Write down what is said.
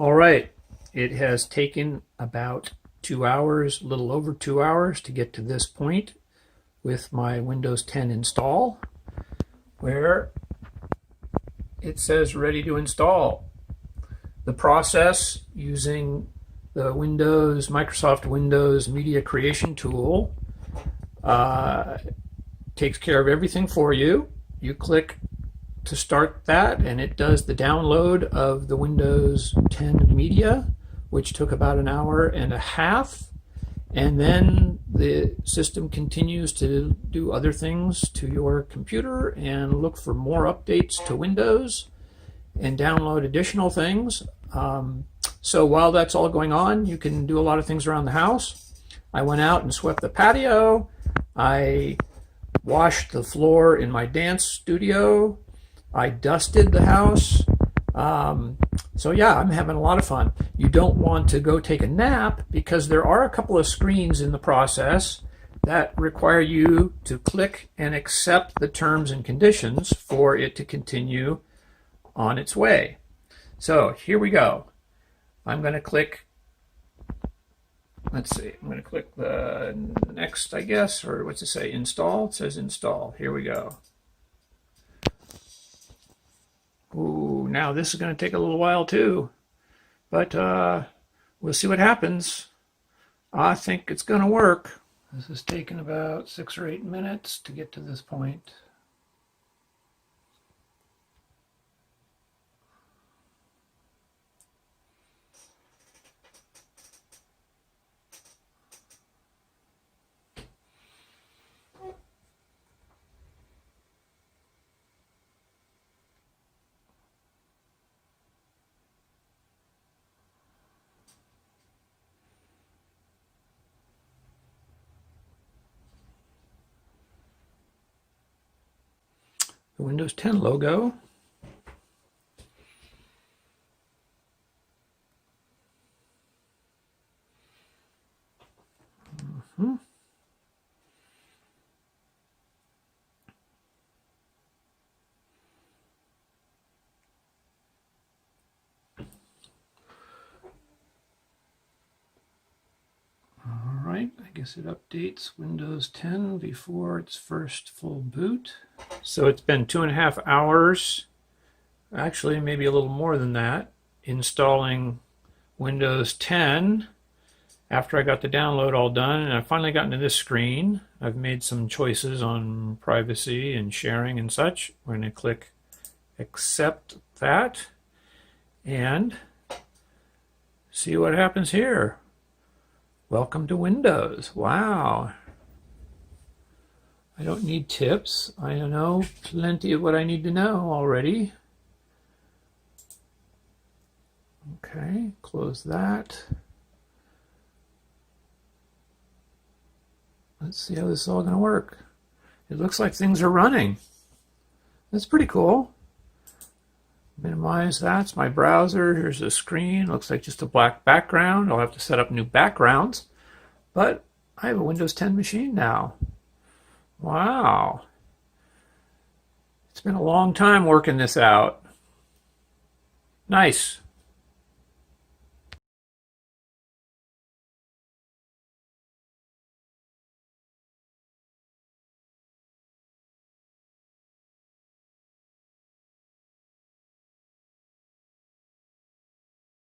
All right, it has taken about 2 hours, a little over 2 hours to get to this point with my Windows 10 install, where it says ready to install. The process using the Microsoft Windows Media Creation tool takes care of everything for you. You click to start that and it does the download of the Windows 10 media, which took about an hour and a half, and then the system continues to do other things to your computer and look for more updates to Windows and download additional things. So while that's all going on, you can do a lot of things around the house. I went out and swept the patio. I washed the floor in my dance studio. I dusted the house. So yeah, I'm having a lot of fun. You don't want to go take a nap because there are a couple of screens in the process that require you to click and accept the terms and conditions for it to continue on its way. So here we go. I'm going to click, let's see, I'm going to click the next, I guess, or what's it say, install? It says install. Here we go. Ooh, now this is going to take a little while too, but we'll see what happens. I think it's going to work. This has taken about 6 or 8 minutes to get to this point. The Windows 10 logo. I guess it updates Windows 10 before its first full boot. So it's been 2.5 hours, actually maybe a little more than that, installing Windows 10 after I got the download all done, and I finally gotten to this screen. I've made some choices on privacy and sharing and such. We're going to click accept that and see what happens here. Welcome to Windows. Wow. I don't need tips. I know plenty of what I need to know already. Okay, close that. Let's see how this is all going to work. It looks like things are running. That's pretty cool. Minimize that. It's my browser. Here's the screen. Looks like just a black background. I'll have to set up new backgrounds. But I have a Windows 10 machine now. Wow. It's been a long time working this out. Nice.